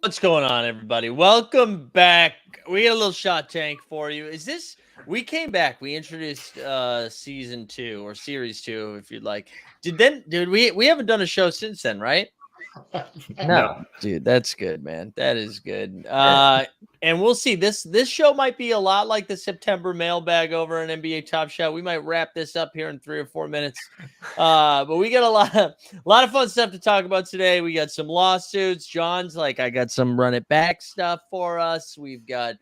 What's going on, everybody? Welcome back. We got a little shot tank for you. We came back. We introduced season 2 or series 2, if you'd like. Dude, we haven't done a show since then, right? No. Dude, that's good, man. That is good. And we'll see. This show might be a lot like the September mailbag over on NBA Top Shot. We might wrap this up here in 3 or 4 minutes. But we got a lot of fun stuff to talk about today. We got some lawsuits. John's like, I got some run it back stuff for us. We've got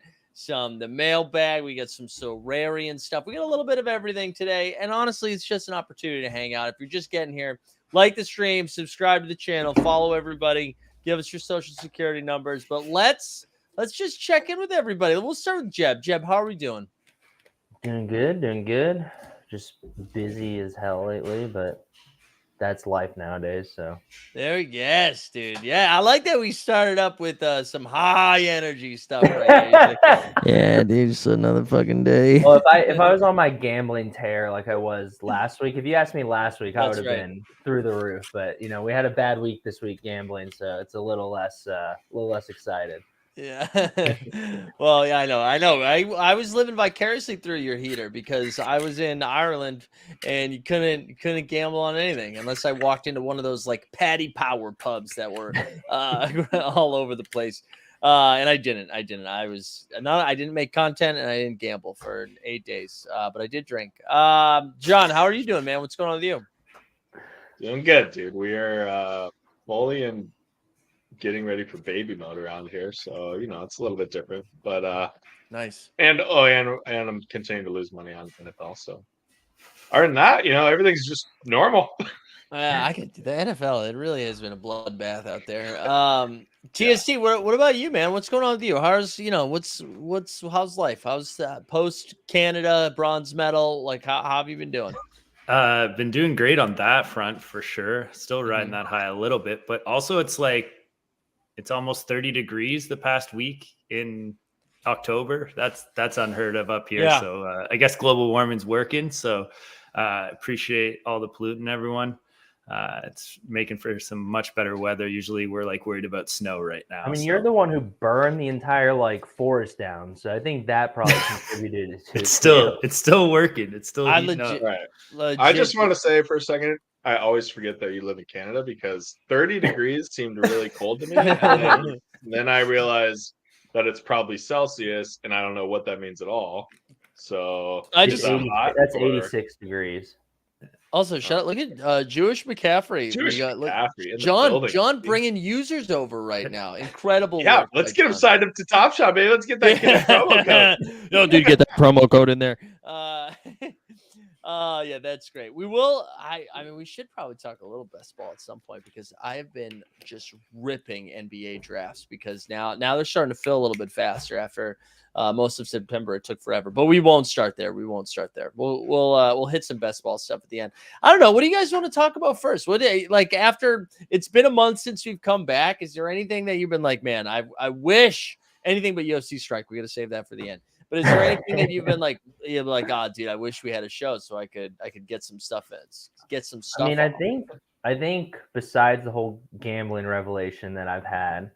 the mailbag. We got some Sorare and stuff. We got a little bit of everything today. And honestly, it's just an opportunity to hang out. If you're just getting here, like the stream, subscribe to the channel, follow everybody, give us your social security numbers. But let's just check in with everybody. We'll start with Jeb. Jeb, how are we doing? Doing good. Just busy as hell lately, but that's life nowadays. So Yes, dude. Yeah, I like that we started up with some high energy stuff right here. Like, yeah, dude, just another fucking day. well, if I was on my gambling tear like I was last week, if you asked me last week, I would have been through the roof. But we had a bad week this week gambling, so it's a little less excited. Yeah. Well, yeah, I know. I was living vicariously through your heater because I was in Ireland and you couldn't gamble on anything unless I walked into one of those like Paddy Power pubs that were all over the place. And I didn't. I didn't make content and I didn't gamble for 8 days. But I did drink. John, how are you doing, man? What's going on with you? Doing good, dude. We are fully in getting ready for baby mode around here, so it's a little bit different. But nice. And I'm continuing to lose money on NFL. So other than that, everything's just normal. I could the NFL. It really has been a bloodbath out there. TST, yeah. What about you, man? What's going on with you? How's how's life? How's post Canada bronze medal? Like how have you been doing? Been doing great on that front for sure. Still riding that high a little bit, but also it's almost 30 degrees the past week in October. That's unheard of up here. Yeah. So I guess global warming's working. So appreciate all the polluting, everyone. It's making for some much better weather. Usually we're worried about snow right now. I mean, you're the one who burned the entire forest down, so I think that probably contributed to it's still working. It's still legit. I just want to say for a second, I always forget that you live in Canada because 30 degrees seemed really cold to me. And then I realized that it's probably Celsius, and I don't know what that means at all. So that's 86 degrees. Also, look at Jewish McCaffrey. McCaffrey John bringing users over right now. Incredible. Yeah, work let's get him signed up to Top Shot, baby. Let's get that promo code. No, dude, get that promo code in there. Yeah, that's great. We will. I mean, we should probably talk a little best ball at some point because I have been just ripping NBA drafts because now they're starting to fill a little bit faster after most of September. It took forever, but we won't start there. We'll hit some best ball stuff at the end. I don't know. What do you guys want to talk about first? After it's been a month since we've come back, is there anything that you've been like, man, I wish anything but UFC Strike? We got to save that for the end. But is there anything that you've been like, oh, dude, I wish we had a show so I could get some stuff in, get some stuff. I mean, I think besides the whole gambling revelation that I've had,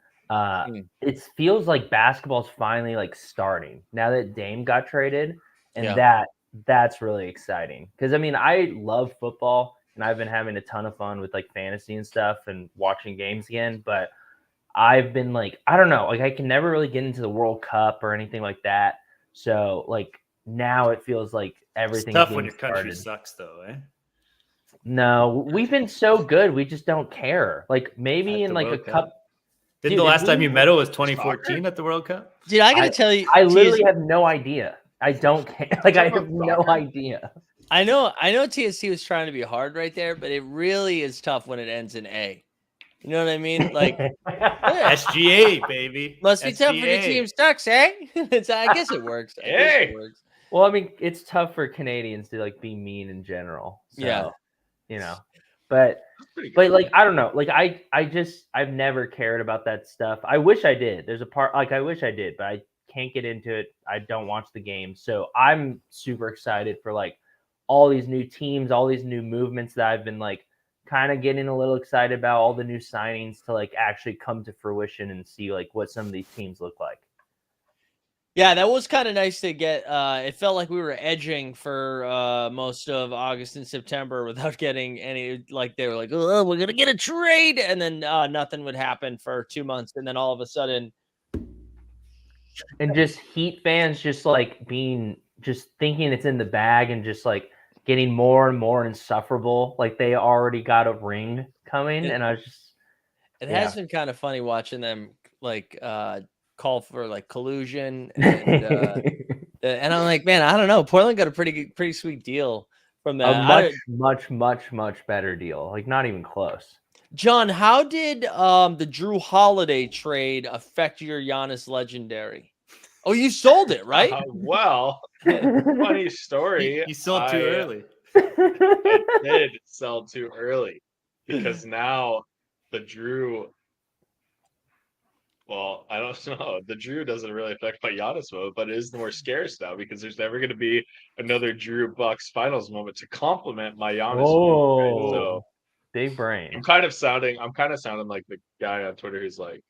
it feels like basketball's finally starting now that Dame got traded, and that's really exciting because I mean I love football and I've been having a ton of fun with fantasy and stuff and watching games again, but I've been I don't know, I can never really get into the World Cup or anything like that. So now it feels like everything. It's tough when your country sucks, though, eh? No, we've been so good, we just don't care. Maybe in a cup. Didn't the last time you medal was 2014 at the World Cup? Dude, I gotta tell you, I literally have no idea. I don't care. I have no idea. I know. TSC was trying to be hard right there, but it really is tough when it ends in A. You know what I mean? SGA, baby. Must be tough for the team sucks, eh? I guess it works. Hey. Well, I mean, it's tough for Canadians to be mean in general. So, but I don't know. I've never cared about that stuff. I wish I did. There's a part I wish I did, but I can't get into it. I don't watch the game. So I'm super excited for all these new teams, all these new movements that I've been kind of getting a little excited about all the new signings to like actually come to fruition and see like what some of these teams look like. Yeah, that was kind of nice to get. It felt like we were edging for most of August and September without getting any. Like they were like, "Oh, we're gonna get a trade," and then nothing would happen for 2 months, and then all of a sudden, and just Heat fans just like just thinking it's in the bag and just like getting more and more insufferable. Like they already got a ring coming, and I was just. It has been kind of funny watching them like call for like collusion and I'm like, man, I don't know. Portland got a pretty sweet deal from that. Much better deal. Like not even close. John, how did the Drew Holiday trade affect your Giannis legendary? Oh, you sold it, right? Well, funny story. You sold too early. I did sell too early because now the Drew. Well, I don't know. The Drew doesn't really affect my Giannis vote, but it is more scarce now because there's never going to be another Drew Bucks finals moment to complement my Giannis vote. Right? So big brain. I'm kind of sounding like the guy on Twitter who's like,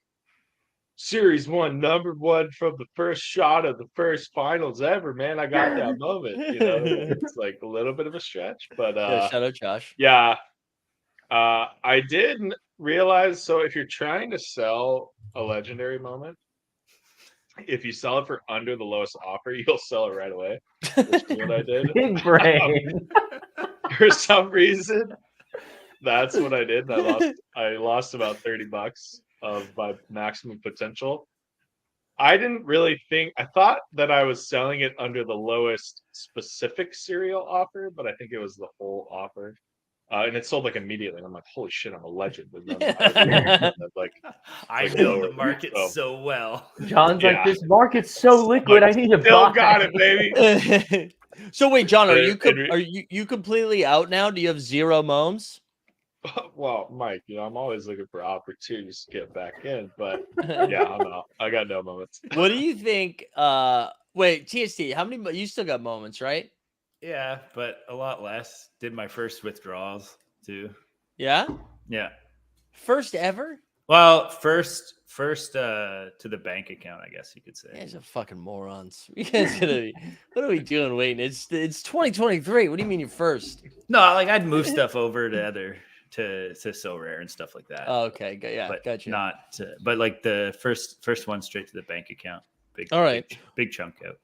Series 1, number 1 from the first shot of the first finals ever, man. I got that moment. It's like a little bit of a stretch, but yeah, shout out Josh. Yeah. I did realize, so if you're trying to sell a legendary moment, if you sell it for under the lowest offer, you'll sell it right away. Which is what I did. Big brain. For some reason, that's what I did. I lost about $30 of my maximum potential. I didn't really think. I thought that I was selling it under the lowest specific serial offer, but I think it was the whole offer. And it sold like immediately. And I'm like, holy shit, I'm a legend. And then I know the market so well. John's like, this market's so liquid. I need to still buy. got it, baby. So wait, John, are you completely out now? Do you have zero moms? Well, Mike, I'm always looking for opportunities to get back in, but yeah, I'm out. I got no moments. What do you think? Wait, TST, how many? You still got moments, right? Yeah, but a lot less. Did my first withdrawals too. Yeah. Yeah. First ever? Well, first to the bank account, I guess you could say. You guys are fucking morons. You guys what are we doing waiting? It's 2023. What do you mean you're first? No, like I'd move stuff over to Sorare and stuff like that. Oh, okay. Yeah, but gotcha. But like the first one straight to the bank account. All right. Big chunk out.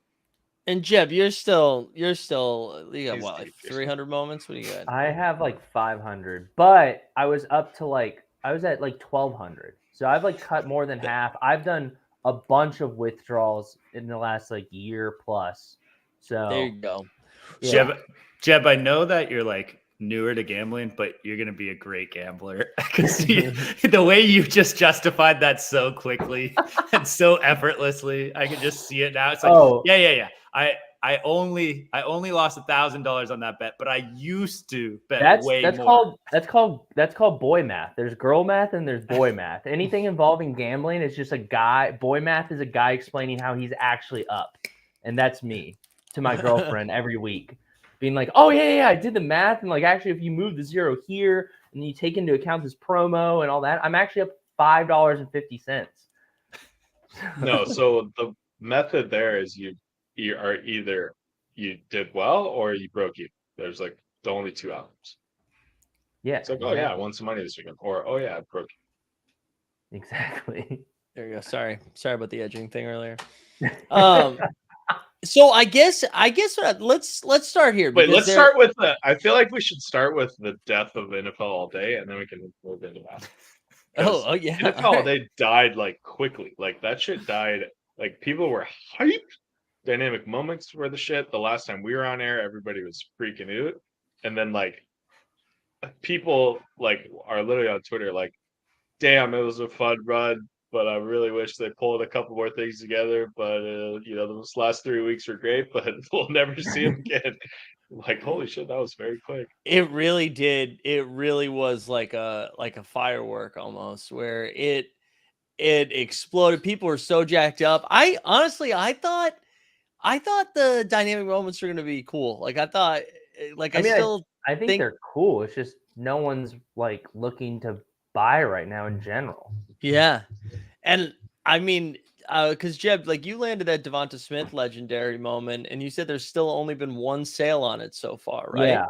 And Jeb, you're still you got what, like 300 moments? What do you got? I have like 500, but I was at like 1,200. So I've like cut more than half. I've done a bunch of withdrawals in the last like year plus. So there you go. Yeah. Jeb, I know that you're like newer to gambling, but you're going to be a great gambler because the way you just justified that so quickly and so effortlessly, I can just see it now. It's like, yeah. I only lost $1,000 on that bet, but I used to bet way more. That's called boy math. There's girl math and there's boy math. Anything involving gambling is just a guy. Boy math is a guy explaining how he's actually up, and that's me to my girlfriend every week. Being like, oh, yeah, I did the math. And like, actually, if you move the zero here and you take into account this promo and all that, I'm actually up $5.50. No, so the method there is you are either you did well or you broke even. There's like the only two outcomes. Yeah. It's like, oh, yeah, I won some money this weekend. Or, oh, yeah, I broke even. Exactly. There you go. Sorry about the edging thing earlier. So I guess let's start here. Wait, let's start with I feel like we should start with the death of NFL All Day, and then we can move into that. Oh yeah, NFL All Day died like quickly. Like that shit died. Like people were hyped. Dynamic moments were the shit. The last time we were on air, everybody was freaking out, and then like people like are literally on Twitter like, "Damn, it was a fun run." But I really wish they pulled a couple more things together. But those last 3 weeks were great, but we'll never see them again. Like, holy shit, that was very quick. It really did. It really was like a firework almost, where it exploded. People were so jacked up. I thought the dynamic moments were going to be cool. Like I thought, I think they're cool. It's just no one's like looking to buy right now in general. Yeah. And I mean, because Jeb, like you landed that Devonta Smith legendary moment, and you said there's still only been one sale on it so far, right?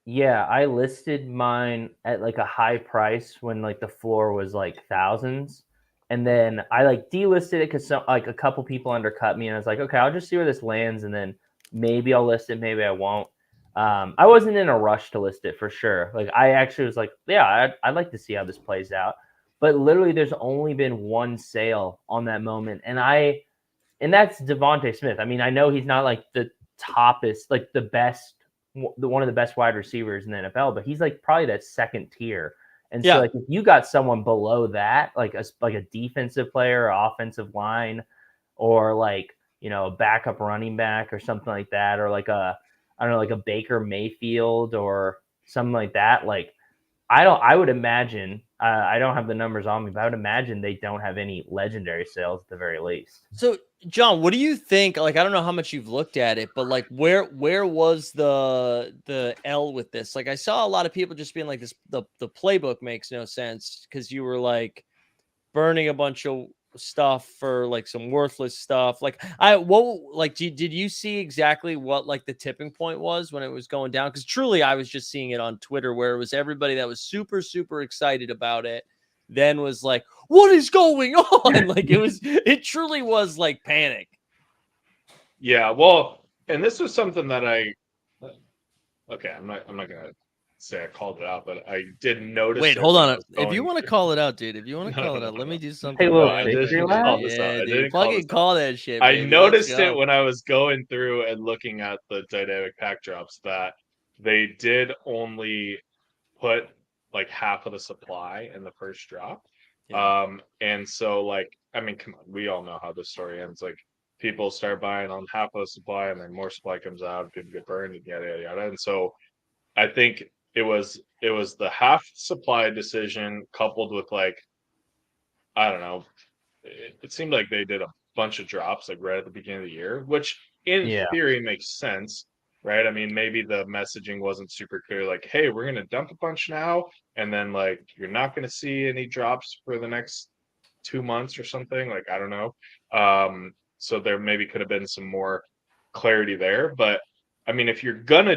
Yeah, I listed mine at like a high price when like the floor was like thousands. And then I like delisted it because like a couple people undercut me, and I was like, okay, I'll just see where this lands, and then maybe I'll list it, maybe I won't. I wasn't in a rush to list it for sure. Like I actually was like, yeah, I'd like to see how this plays out. But literally, there's only been one sale on that moment, and that's Devonta Smith. I mean, I know he's not like the toppest, like the best, one of the best wide receivers in the NFL, but he's like probably that second tier. And so, like, if you got someone below that, like a defensive player, or offensive line, or like a backup running back or something like that, or like I don't know, like a Baker Mayfield or something like that, like I would imagine. I don't have the numbers on me, but I would imagine they don't have any legendary sales at the very least. So, John, what do you think? Like, I don't know how much you've looked at it, but like, where was the L with this? Like, I saw a lot of people just being like, "This the playbook makes no sense," because you were like burning a bunch of stuff for like some worthless stuff. Like, did you see exactly what like the tipping point was when it was going down? Because truly, I was just seeing it on Twitter where it was everybody that was super super excited about it, then was like, what is going on? Like it truly was like panic. Yeah, well, and this was something that I'm not gonna say I called it out, but I did notice. Wait, hold on. If you want to call it out, dude, if you want to call it out, let me do something. Hey, I didn't call this out. I didn't fucking call that shit. I Baby. noticed it when I was going through and looking at the dynamic pack drops that they did only put like half of the supply in the first drop. Yeah. And so like, I mean, come on, we all know how this story ends. Like people start buying on half of the supply and then more supply comes out, people get burned and yada yada yada. And so I think it was the half supply decision coupled with like, I don't know, it seemed like they did a bunch of drops like right at the beginning of the year, which in theory makes sense, right? I mean, maybe the messaging wasn't super clear, like, hey, we're gonna dump a bunch now, and then like you're not gonna see any drops for the next 2 months or something. Like, I don't know. So there maybe could have been some more clarity there. But I mean, if you're gonna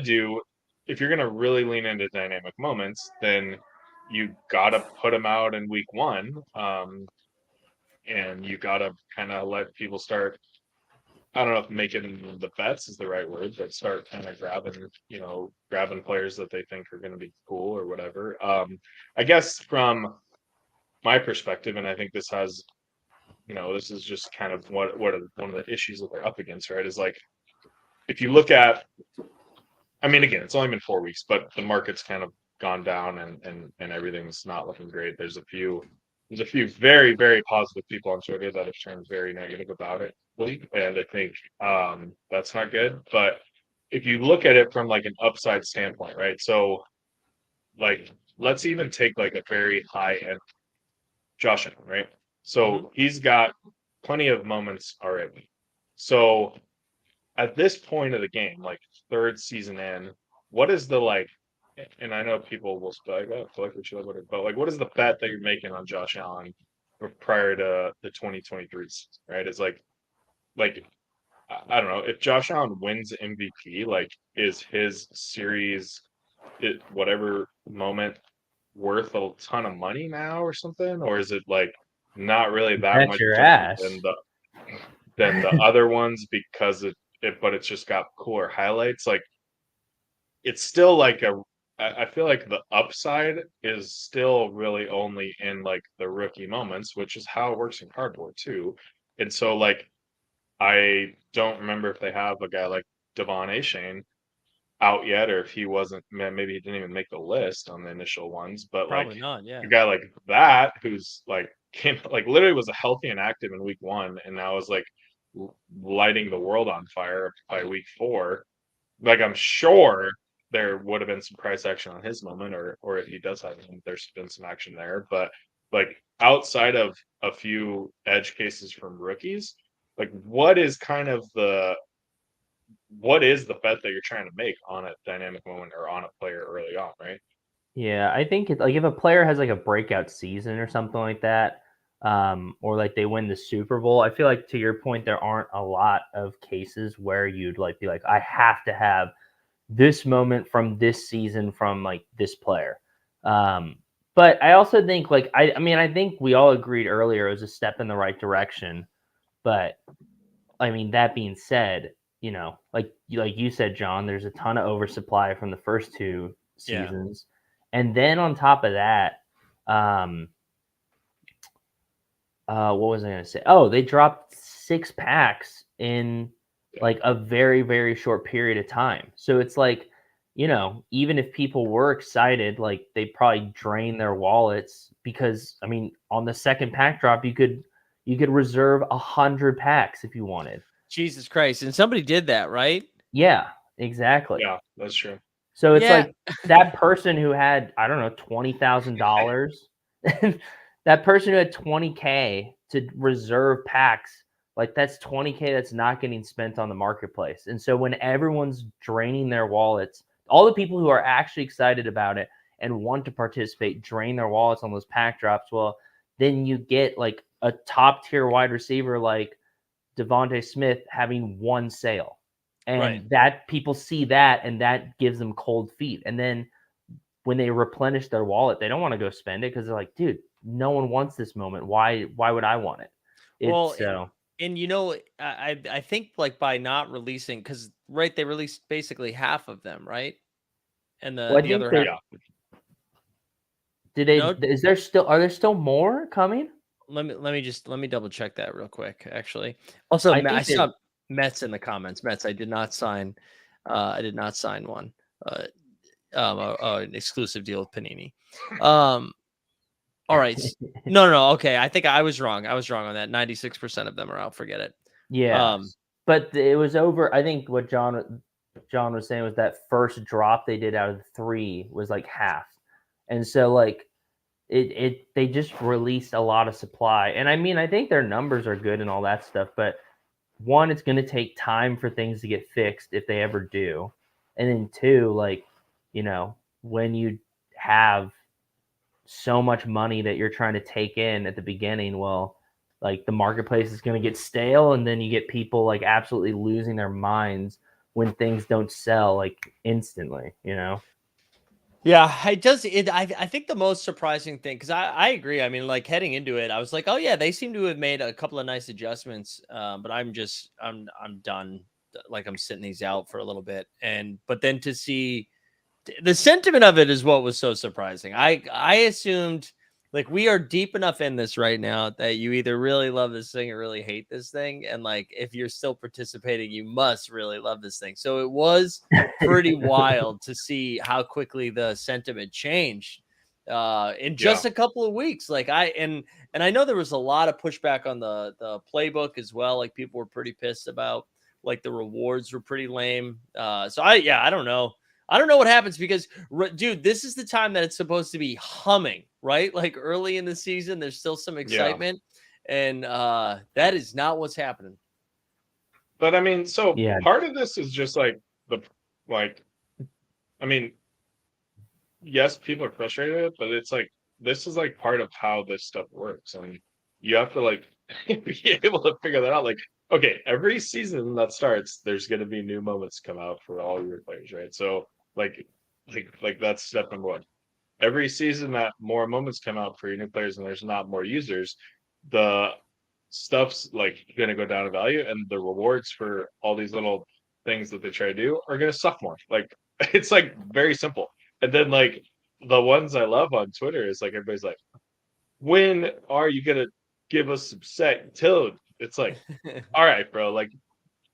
really lean into dynamic moments, then you gotta put them out in week one. And you gotta kind of let people start. I don't know if making the bets is the right word, but start kind of grabbing players that they think are going to be cool or whatever. I guess from my perspective, and I think this has, this is just kind of one of the issues that they're up against, right? Is like if you look at, I mean, again, it's only been 4 weeks, but the market's kind of gone down and everything's not looking great. There's a few very, very positive people on Twitter that have turned very negative about it. And I think that's not good. But if you look at it from like an upside standpoint, right? So like let's even take like a very high end Josh Allen, right? So he's got plenty of moments already. So at this point of the game, like third season in, what is the like? And I know people will be like, "Oh, I feel like we should have it," but like, what is the bet that you're making on Josh Allen prior to the 2023 season? Right? It's like I don't know if Josh Allen wins MVP, like, is his series, whatever moment, worth a ton of money now or something, or is it like not really that much different than the other ones because but it's just got cooler highlights. Like it's still like I feel like the upside is still really only in like the rookie moments, which is how it works in cardboard too. And so like I don't remember if they have a guy like Devon Achane out yet, or if he wasn't, maybe he didn't even make the list on the initial ones. But probably like not. Yeah, a guy like that who's like came like literally was a healthy and active in week one, and now is like lighting the world on fire by week four. Like I'm sure there would have been some price action on his moment, or if he does have him, there's been some action there. But like outside of a few edge cases from rookies, like what is the bet that you're trying to make on a dynamic moment or on a player early on, right? Yeah, I think like if a player has like a breakout season or something like that, or like they win the Super Bowl, I feel like to your point, there aren't a lot of cases where you'd like be like, I have to have this moment from this season from like this player. But I also think like I mean I think we all agreed earlier it was a step in the right direction. But I mean that being said, like you said, John, there's a ton of oversupply from the first two seasons, and then on top of that, what was I going to say? Oh, they dropped 6 packs in like a very, very short period of time. So it's like, even if people were excited, like they probably drain their wallets because I mean, on the second pack drop, you could reserve 100 packs if you wanted. Jesus Christ. And somebody did that, right? Yeah, exactly. Yeah, that's true. So it's like that person who had, I don't know, $20,000, that person who had 20K to reserve packs, like that's 20K that's not getting spent on the marketplace. And so when everyone's draining their wallets, all the people who are actually excited about it and want to participate drain their wallets on those pack drops. Well, then you get like a top tier wide receiver like Devontae Smith having one sale. And that people see that and that gives them cold feet. And then when they replenish their wallet, they don't want to go spend it because they're like, dude, no one wants this moment. Why would I want it? And I think like by not releasing, because they released basically half of them, right? And the other half. Did they? Are there still more coming? Let me double check that real quick. Actually, also I saw Mets in the comments. Mets, I did not sign one. An exclusive deal with Panini. All right. No. Okay. I think I was wrong. I was wrong on that. 96% of them are out. Forget it. Yeah. But it was over. I think what John was saying was that first drop they did out of the 3 was like half. And so like they just released a lot of supply. And I mean, I think their numbers are good and all that stuff, but one, it's going to take time for things to get fixed if they ever do. And then 2, like, when you have so much money that you're trying to take in at the beginning, well, like the marketplace is going to get stale, and then you get people like absolutely losing their minds when things don't sell like instantly, Yeah, it does. I think the most surprising thing, because I agree. I mean, like heading into it, I was like, oh yeah, they seem to have made a couple of nice adjustments. But I'm done. Like I'm sitting these out for a little bit, but then to see the sentiment of it is what was so surprising. I assumed like we are deep enough in this right now that you either really love this thing or really hate this thing. And like if you're still participating, you must really love this thing. So it was pretty wild to see how quickly the sentiment changed in just a couple of weeks. Like and I know there was a lot of pushback on the playbook as well. Like people were pretty pissed about like the rewards were pretty lame. So I don't know. I don't know what happens because, dude, this is the time that it's supposed to be humming, right? Like early in the season, there's still some excitement, and that is not what's happening. But I mean, part of this is just like I mean, yes, people are frustrated, but it's like this is like part of how this stuff works, and you have to like be able to figure that out. Like, okay, every season that starts, there's going to be new moments come out for all your players, right? So like that's step number 1. Every season that more moments come out for your new players and there's not more users, the stuff's like going to go down in value, and the rewards for all these little things that they try to do are going to suck more. Like it's like very simple. And then like the ones I love on Twitter is like everybody's like, when are you going to give us some set utility? It's like, all right, bro, like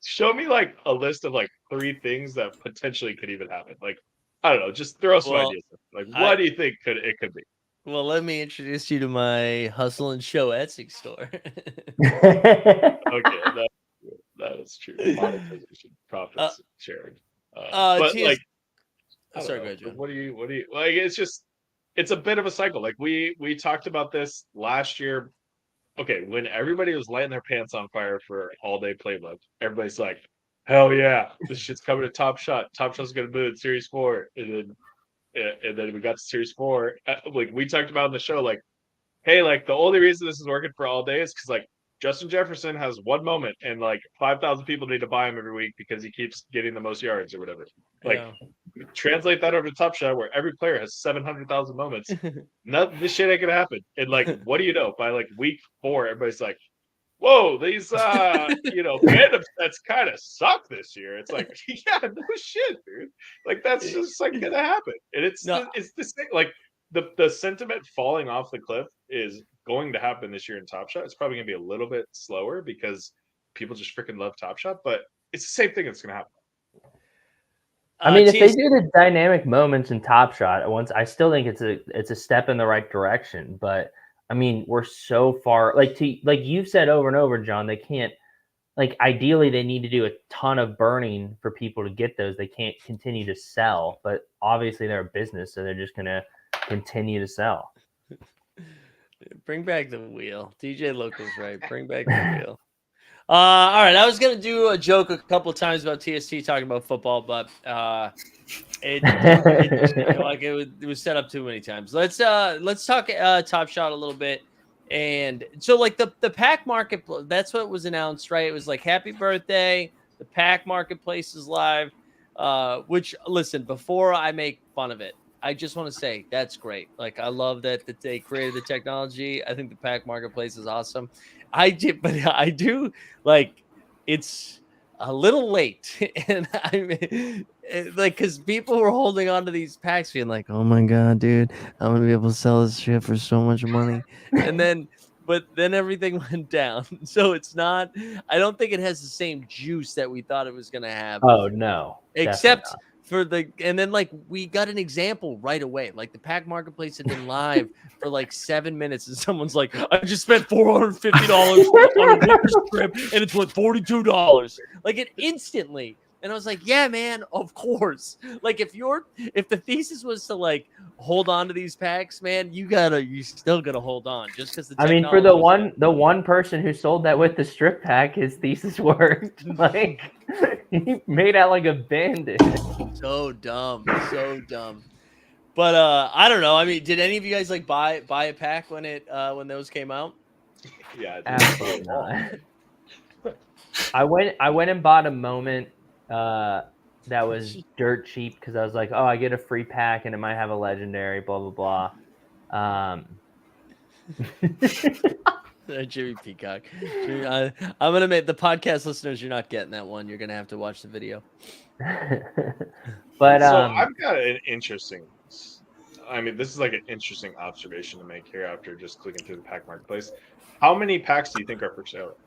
show me like a list of like 3 things that potentially could even happen. Like, I don't know, just throw some ideas. Like, what do you think it could be? Well, let me introduce you to my Hustle and Show Etsy store. Okay, that is true. Monetization, profits shared. But like, sorry, go ahead, John. What do you like? It's a bit of a cycle. Like we talked about this last year. Okay, when everybody was lighting their pants on fire for all day playbook, everybody's like, hell yeah, this shit's coming to Top Shot. Top Shot's gonna move in Series 4. And then and then we got to Series 4. Like we talked about in the show, like, hey, like the only reason this is working for all day is because like Justin Jefferson has one moment, and like 5,000 people need to buy him every week because he keeps getting the most yards or whatever. Like, translate that over to Top Shot, where every player has 700,000 moments. None this shit ain't gonna happen. And like, what do you know? By like week 4, everybody's like, whoa, these fandom sets kind of suck this year. It's like, yeah, no shit, dude. Like that's just like gonna happen. And it's the same. Like the sentiment falling off the cliff is going to happen this year in Top Shot. It's probably gonna be a little bit slower because people just freaking love Top Shot, but it's the same thing that's gonna happen. I mean, if they do the dynamic moments in Top Shot once, I still think it's a step in the right direction. But I mean, we're so far, like you've said over and over, John, they can't, like, ideally they need to do a ton of burning for people to get those. They can't continue to sell, but obviously they're a business, so they're just going to continue to sell. Bring back the wheel. DJ Local's right. Bring back the wheel. All right, I was gonna do a joke a couple of times about TST talking about football, but it was set up too many times. Let's talk Top Shot a little bit. And so like the pack market, that's what was announced, right? It was like happy birthday. The pack marketplace is live. Which, listen, before I make fun of it, I just want to say that's great. Like, I love that they created the technology. I think the pack marketplace is awesome. I do like, it's a little late, and I mean, like, because people were holding on to these packs, being like, "Oh my god, dude, I'm gonna be able to sell this shit for so much money," and then. But then everything went down. So it's not, I don't think it has the same juice that we thought it was going to have. Oh, no. Except for and then like we got an example right away. Like the pack marketplace had been live for like 7 minutes, and someone's like, I just spent $450 on a liquor strip and it's worth $42. Like it instantly. And I was like, yeah, man, of course. Like if the thesis was to like hold on to these packs, man, you still gotta hold on just because I mean, for the one person who sold that with the strip pack, his thesis worked. Like he made out like a bandit. So dumb. But I don't know. I mean, did any of you guys like buy a pack when those came out? Yeah, absolutely not. I went and bought a moment that was dirt cheap because I was like, oh, I get a free pack and it might have a legendary, blah blah blah. Jimmy Peacock. I'm gonna make the podcast listeners. You're not getting that one. You're gonna have to watch the video. But so I've got an interesting. I mean, this is like an interesting observation to make here after just clicking through the pack marketplace. How many packs do you think are for sale?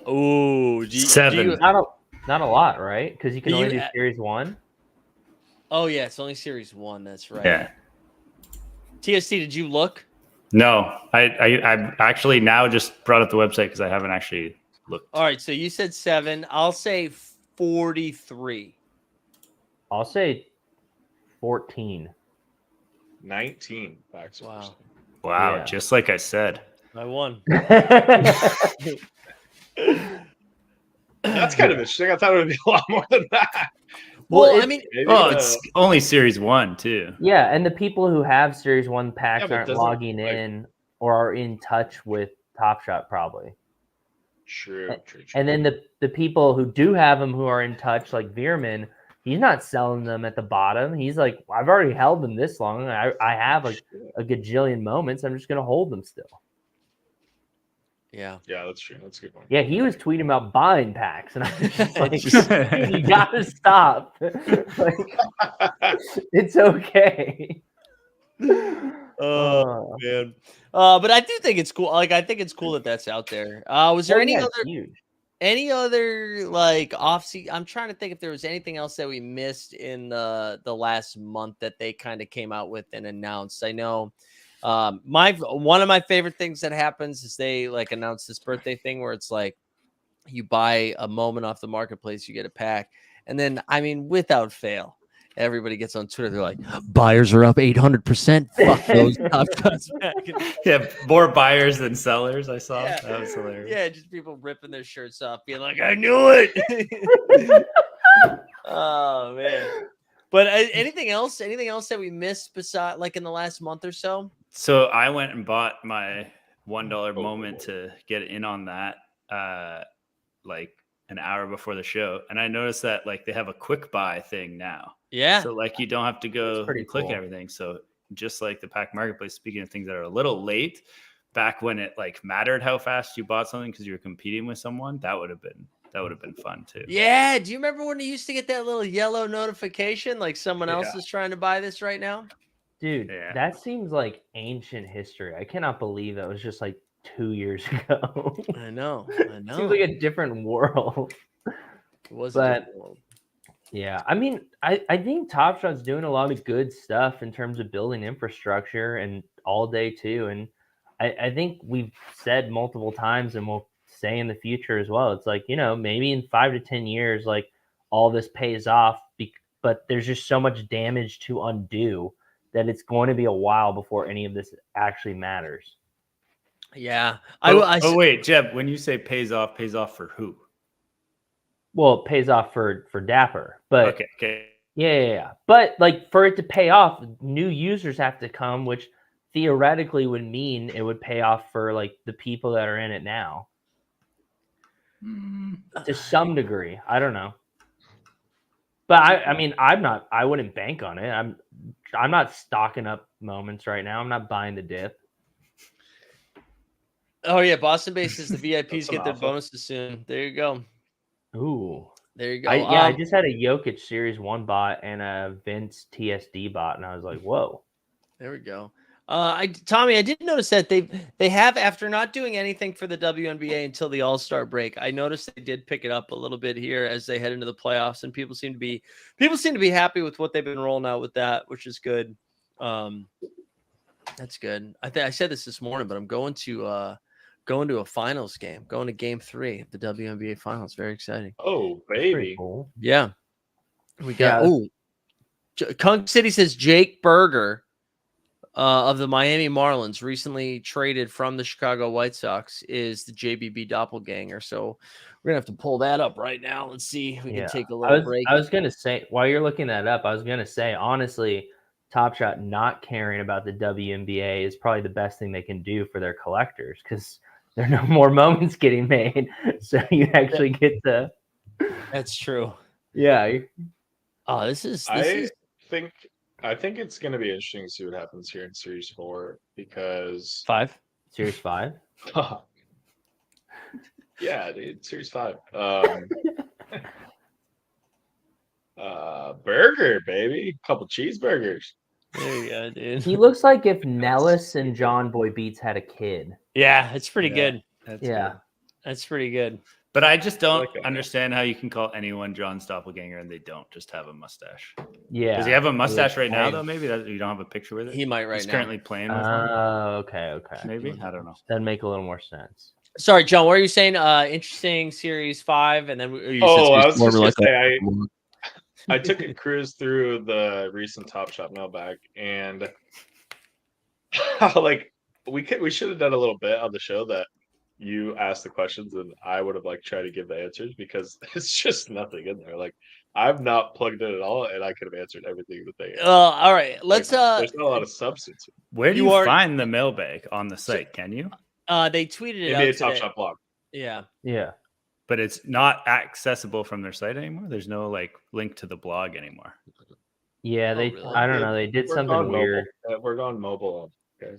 Oh, 7. Not a lot, right? Because you can only do Series 1. Oh yeah, it's only Series 1. That's right. Yeah. TST, did you look? No, I actually now just brought up the website because I haven't actually looked. All right, so you said 7. I'll say 43. I'll say 14. 19 packs. Wow. Wow, just like I said. I won. That's kind of interesting. I thought it would be a lot more than that. Well, I mean, it's only Series 1 too. Yeah, and the people who have Series 1 packs aren't logging in or are in touch with Top Shot, probably. True. And then the people who do have them who are in touch, like Veerman, he's not selling them at the bottom. He's like, I've already held them this long. I have like a gajillion moments. I'm just going to hold them still. Yeah, that's true. That's a good point. Yeah, he was tweeting about buying packs, and I was just like, dude, you gotta stop. Like, it's okay. Oh man, but I do think it's cool. Like, I think it's cool that that's out there. Was there any other like off-season? I'm trying to think if there was anything else that we missed in the last month that they kind of came out with and announced. I know. One of my favorite things that happens is they like announce this birthday thing where it's like you buy a moment off the marketplace, you get a pack, and then I mean without fail, everybody gets on Twitter. They're like, buyers are up 800%. Fuck those Top Shots back. Yeah, more buyers than sellers. I saw that was hilarious. Yeah, just people ripping their shirts off, being like, I knew it. Oh man. But anything else that we missed beside like in the last month or so? So I went and bought my $1 moment to get in on that like an hour before the show, and I noticed that like they have a quick buy thing now. Yeah. So like you don't have to go and click everything. So just like the Pack Marketplace, speaking of things that are a little late, back when it like mattered how fast you bought something because you were competing with someone, that would have been fun too. Yeah. Do you remember when you used to get that little yellow notification like someone else is trying to buy this right now? Dude, that seems like ancient history. I cannot believe that was just like 2 years ago. I know. Seems like a different world. It was a different world. Yeah, I mean, I think Top Shot's doing a lot of good stuff in terms of building infrastructure and all day too. And I think we've said multiple times and we'll say in the future as well. It's like, you know, maybe in 5 to 10 years, like all this pays off, but there's just so much damage to undo that it's going to be a while before any of this actually matters. Yeah. Oh wait, Jeb, when you say pays off for who? Well, it pays off for Dapper, but okay. Yeah. But like for it to pay off, new users have to come, which theoretically would mean it would pay off for like the people that are in it now. To some degree. I don't know. But I mean, I wouldn't bank on it. I'm not stocking up moments right now. I'm not buying the dip. Oh yeah, Boston base is the VIPs get their bonuses soon. There you go. Ooh. There you go. I just had a Jokic Series 1 bot and a Vince TSD bot, and I was like, whoa. There we go. Tommy, I did notice that they have, after not doing anything for the WNBA until the All-Star break, I noticed they did pick it up a little bit here as they head into the playoffs, and people seem to be happy with what they've been rolling out with that, which is good. That's good. I said this morning, but I'm going to a finals game, going to game 3 of the WNBA finals. Very exciting. Oh, baby. Cool. Yeah. We got, Kunk City says Jake Berger of the Miami Marlins, recently traded from the Chicago White Sox, is the JBB doppelganger. So we're going to have to pull that up right now. Let's see if we can take a little break. I was going to say, while you're looking that up, I was going to say, honestly, Top Shot not caring about the WNBA is probably the best thing they can do for their collectors, because there are no more moments getting made. So you actually get to. That's true. Yeah. Oh, this is. I think it's going to be interesting to see what happens here in Series 4 because 5. Series 5. Yeah, dude, Series 5. Burger, baby, couple cheeseburgers. There you go, dude. He looks like if Nellis and John Boy Beats had a kid. Yeah, it's pretty good. That's pretty good. But I just don't understand how you can call anyone John's doppelganger and they don't just have a mustache. Yeah. Does he have a mustache right now, though? Maybe you don't have a picture with it? He might right He's now. currently playing with okay. Maybe? I don't know. That'd make a little more sense. Sorry, John, what are you saying? Interesting Series 5, and then I was just going to say, I took a cruise through the recent Top Shot mailbag, and like we should have done a little bit on the show that you asked the questions and I would have like tried to give the answers, because it's just nothing in there. Like I've not plugged in at all, and I could have answered everything that they. All right, let's. There's not a lot of substance. Where do you find the mailbag on the site? Can you? They tweeted it NBA out Top today. Shot blog. Yeah. But it's not accessible from their site anymore. There's no like link to the blog anymore. Yeah, really? I don't know. They did something weird. We're going mobile, guys.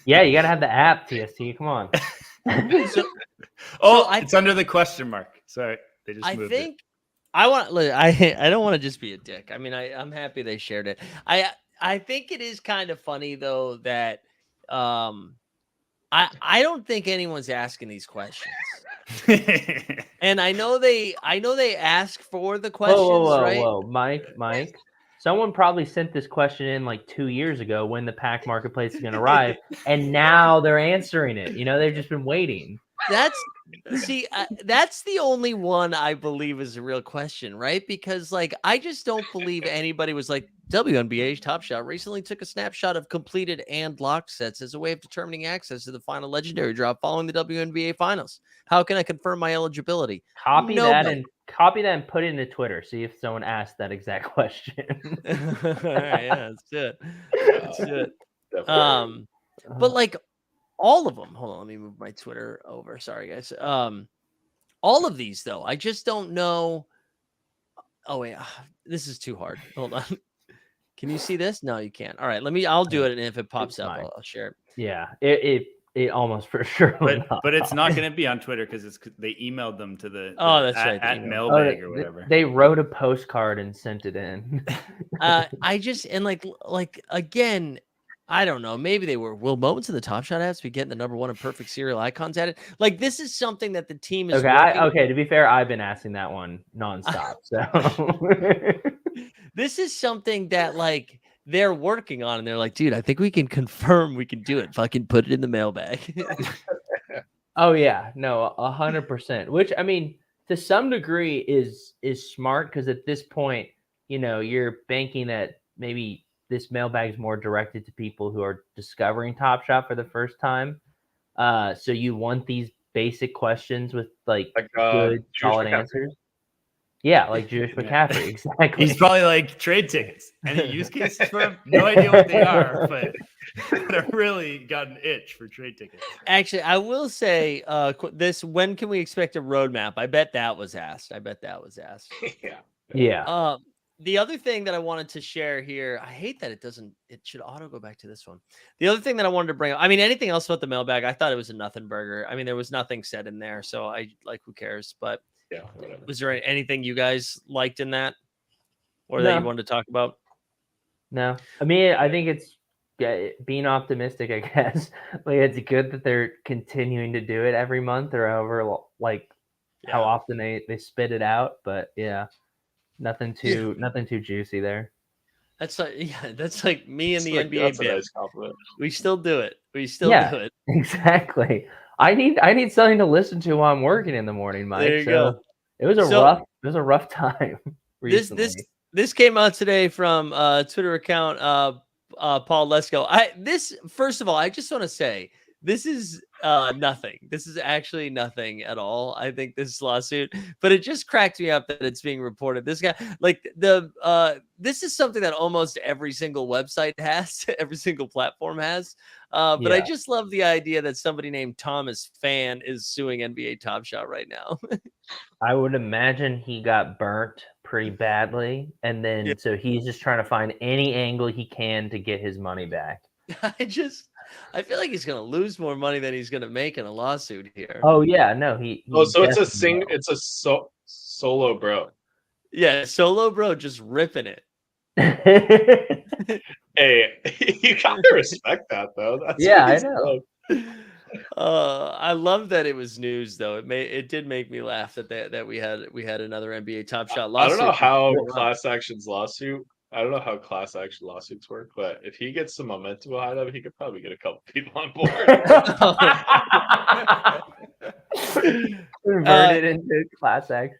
Yeah, you gotta have the app, TST. Come on. It's under the question mark. Sorry, they just moved it. I don't want to just be a dick. I mean, I'm happy they shared it. I think it is kind of funny though that I don't think anyone's asking these questions. And I know they ask for the questions, right? Whoa, Mike. Someone probably sent this question in like 2 years ago when the Pack Marketplace is going to arrive, and now they're answering it. You know, they've just been waiting. That's the only one I believe is a real question, right? Because like I just don't believe anybody was like, WNBA Top Shot recently took a snapshot of completed and locked sets as a way of determining access to the final legendary drop following the WNBA finals. How can I confirm my eligibility? Copy that and copy that and put it into Twitter. See if someone asked that exact question. All right, yeah, let's do it. Let's do it. But like all of them. Hold on, let me move my Twitter over. Sorry, guys. All of these though, I just don't know. Oh wait, this is too hard. Hold on. Can you see this? No, you can't. All right, I'll do it, and if it pops up, I'll share it. Yeah, it almost for sure. But it's not going to be on Twitter because they emailed them to the that's right, at mailbag or whatever. They wrote a postcard and sent it in. I just and like again, I don't know. Maybe will Moments of the Top Shot ads be getting the number 1 and perfect serial icons added? Like this is something that the team is okay. To be fair, I've been asking that one nonstop. So this is something that like they're working on, and they're like, dude, I think we can confirm we can do it. Fucking put it in the mailbag. Oh yeah, no, 100%. Which I mean, to some degree is smart because at this point, you're banking that maybe this mailbag is more directed to people who are discovering Top Shot for the first time. So you want these basic questions with like good, solid answers. Yeah, like Jewish McCaffrey, exactly. He's probably like trade tickets. Any use cases for him? No idea what they are, but I really got an itch for trade tickets. Actually, I will say when can we expect a roadmap? I bet that was asked. Yeah. The other thing that I wanted to share here, I hate that it should auto go back to this one. The other thing that I wanted to bring up, I mean, anything else about the mailbag, I thought it was a nothing burger. I mean, there was nothing said in there, so I like, who cares? But yeah, whatever. Was there anything you guys liked in that or that you wanted to talk about? No. I mean, I think it's being optimistic, I guess. Like, it's good that they're continuing to do it every month or however, how often they spit it out. But yeah, nothing too juicy there. That's like me and the NBA bit. Nice compliment. We still do it. Do it. Exactly. I need something to listen to while I'm working in the morning, Mike. There you go. It was a rough time recently. This came out today from Twitter account Paul Lesko. First of all, I just want to say this is nothing. This is actually nothing at all. I think this lawsuit, but it just cracked me up that it's being reported. This guy, like this is something that almost every single website has, every single platform has. But I just love the idea that somebody named Thomas Fan is suing NBA Top Shot right now. I would imagine he got burnt pretty badly, and then so he's just trying to find any angle he can to get his money back. I feel like he's going to lose more money than he's going to make in a lawsuit here. Oh yeah, no, so it's a solo bro. Yeah, solo bro just ripping it. Hey, you gotta respect that though. That's I know. I love that it was news though. It did make me laugh that we had another NBA Top Shot lawsuit. I don't know how class action lawsuits work, but if he gets some momentum behind him, he could probably get a couple people on board. Convert it into class action.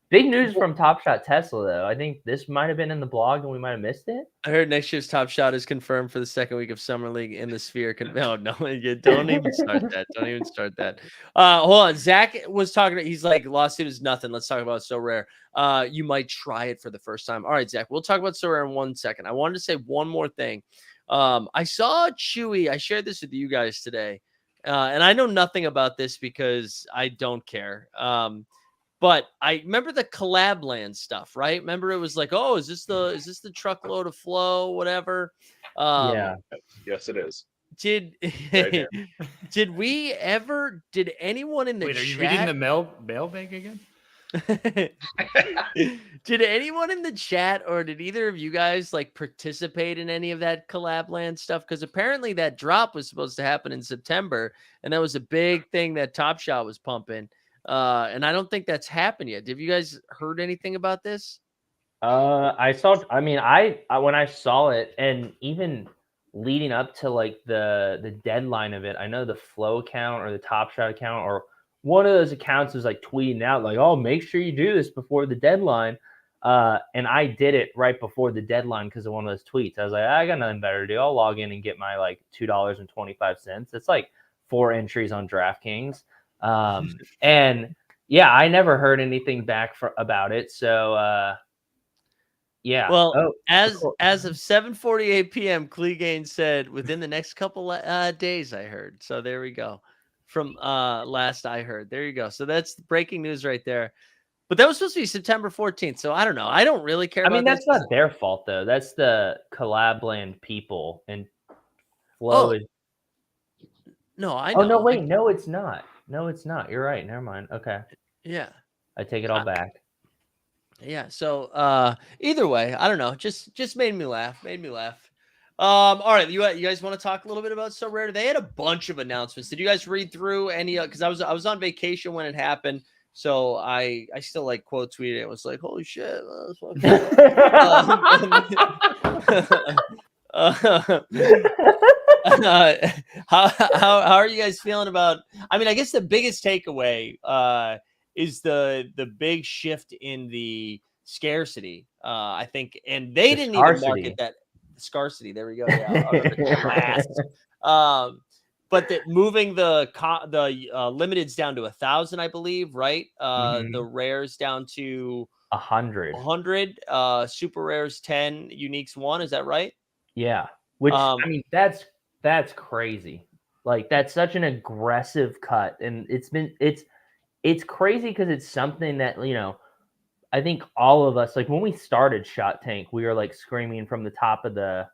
Big news from Top Shot Tesla, though. I think this might have been in the blog and we might have missed it. I heard next year's Top Shot is confirmed for the second week of Summer League in the Sphere. No, you don't even start that. Don't even start that. Hold on. Zach was talking. He's like, lawsuit is nothing. Let's talk about Sorare. You might try it for the first time. All right, Zach, we'll talk about Sorare in 1 second. I wanted to say one more thing. I saw Chewy. I shared this with you guys today. And I know nothing about this because I don't care. But I remember the collab land stuff, right? Remember it was like, oh, is this the truckload of flow, whatever? Yeah. Yes, it is. Did anyone in the chat? Wait, are you reading the mailbag again? Did anyone in the chat or did either of you guys like participate in any of that collab land stuff? Because apparently that drop was supposed to happen in September, and that was a big thing that Top Shot was pumping. And I don't think that's happened yet. Have you guys heard anything about this? When I saw it, and even leading up to like the deadline of it, I know the Flow account or the Top Shot account or one of those accounts was like tweeting out like, oh, make sure you do this before the deadline. And I did it right before the deadline because of one of those tweets. I was like, I got nothing better to do. I'll log in and get my like $2.25. It's like 4 entries on DraftKings. And Yeah, I never heard anything back about it. So yeah. Well, as of 7:48 p.m., Clegane said within the next couple days, I heard. So there we go. From last I heard. There you go. So that's breaking news right there. But that was supposed to be September 14th. So I don't know. I don't really care about that's this. not their fault though. That's the Collabland people, and Flow Oh, is. no, I Oh know. no, wait, no, it's not. No, it's not. You're right. Never mind. Okay. Yeah. I take it all back. Yeah. So either way, I don't know. Just made me laugh. Made me laugh. All right, you guys want to talk a little bit about Sorare? They had a bunch of announcements. Did you guys read through any? Because I was on vacation when it happened, so I still like quote tweeted it. It was like, holy shit. How are you guys feeling about? I mean, I guess the biggest takeaway is the big shift in the scarcity. I think, and they didn't even market that scarcity. There we go. Yeah, but that moving the limiteds down to 1,000, I believe, right? The rares down to 100. 100. Super rares 10, uniques 1. Is that right? Yeah. Which I mean, that's crazy. Like that's such an aggressive cut, and it's crazy because it's something that I think all of us, like when we started Shot Tank, we were like screaming from the top of the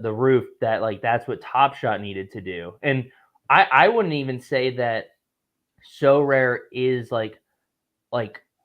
roof that like that's what Top Shot needed to do. And I wouldn't even say that Sorare is like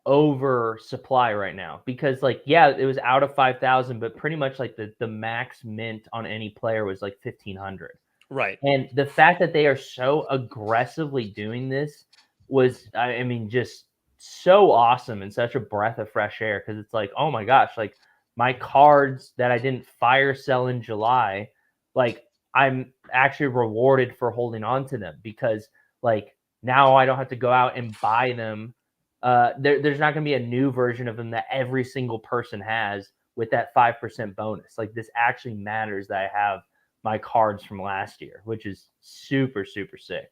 over supply right now, because like yeah, it was out of 5,000, but pretty much like the max mint on any player was like 1,500. Right. And the fact that they are so aggressively doing this was, I mean, just so awesome and such a breath of fresh air, because it's like, oh my gosh, like my cards that I didn't fire sell in July, like I'm actually rewarded for holding on to them, because like now I don't have to go out and buy them. There's not going to be a new version of them that every single person has with that 5% bonus. Like this actually matters that I have my cards from last year, which is super, super sick.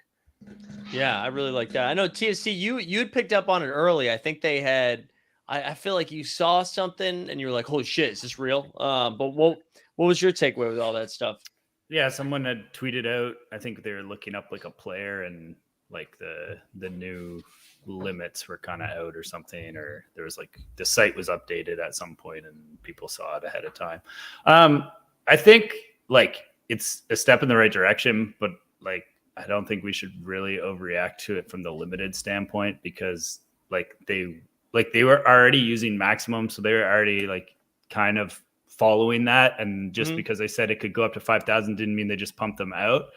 Yeah, I really like that. I know TSC, you'd picked up on it early. I think they had. I feel like you saw something and you were like, "Holy shit, is this real?" But what was your takeaway with all that stuff? Yeah, someone had tweeted out. I think they were looking up like a player, and like the new limits were kind of out or something, or there was like the site was updated at some point and people saw it ahead of time. I think like it's a step in the right direction, but like I don't think we should really overreact to it from the limited standpoint, because like they were already using maximum, so they were already like kind of following that, and just because they said it could go up to 5,000 didn't mean they just pumped them out.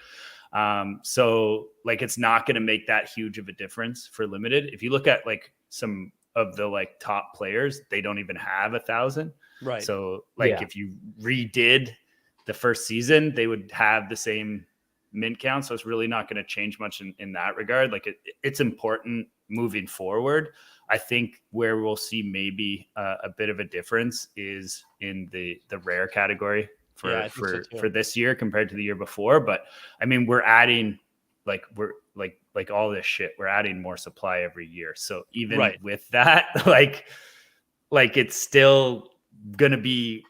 So like it's not going to make that huge of a difference for limited. If you look at like some of the like top players, they don't even have 1,000. Right. So like if you redid the first season, they would have the same mint count. So it's really not going to change much in that regard. Like it's important moving forward. I think where we'll see maybe a bit of a difference is in the rare category for this year compared to the year before. But I mean, we're adding like all this shit. We're adding more supply every year. So even with that, like it's still gonna be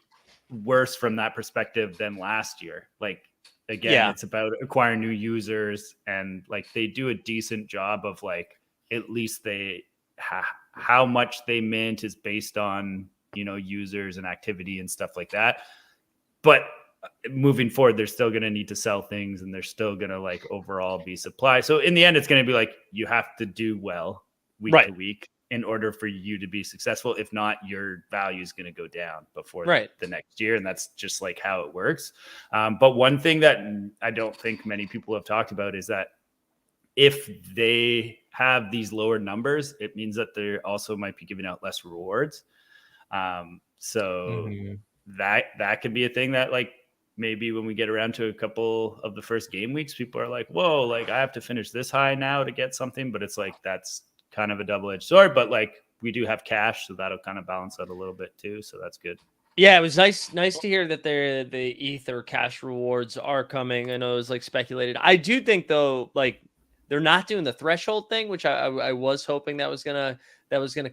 worse from that perspective than last year. Like again, it's about acquiring new users, and like they do a decent job of like at least they how much they mint is based on users and activity and stuff like that. But moving forward, they're still going to need to sell things, and they're still going to like overall be supply. So in the end, it's going to be like you have to do well week to week in order for you to be successful. If not, your value is going to go down before the next year. And that's just like how it works. But one thing that I don't think many people have talked about is that if they have these lower numbers, it means that they also might be giving out less rewards. So that could be a thing that like maybe when we get around to a couple of the first game weeks, people are like, whoa, like I have to finish this high now to get something. But it's like that's kind of a double-edged sword. But like we do have cash, so that'll kind of balance out a little bit too. So that's good. Yeah, it was nice to hear that the Ether cash rewards are coming. I know it was like speculated. I do think though, like they're not doing the threshold thing, which I was hoping that was gonna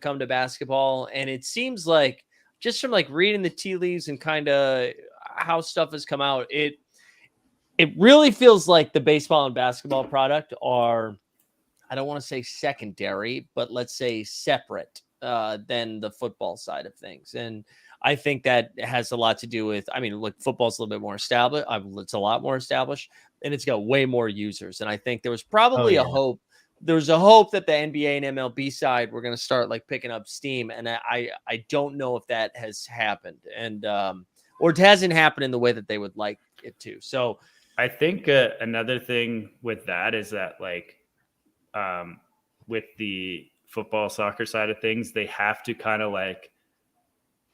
come to basketball. And it seems like, just from like reading the tea leaves and kind of how stuff has come out, it really feels like the baseball and basketball product are, I don't want to say secondary, but let's say separate than the football side of things. And I think that has a lot to do with, I mean, look, football's a little bit more established. It's a lot more established, and it's got way more users. And I think there was probably a hope. There's a hope that the NBA and MLB side were going to start like picking up steam. And I don't know if that has happened, and or it hasn't happened in the way that they would like it to. So I think another thing with that is that, like, with the football soccer side of things, they have to kind of like,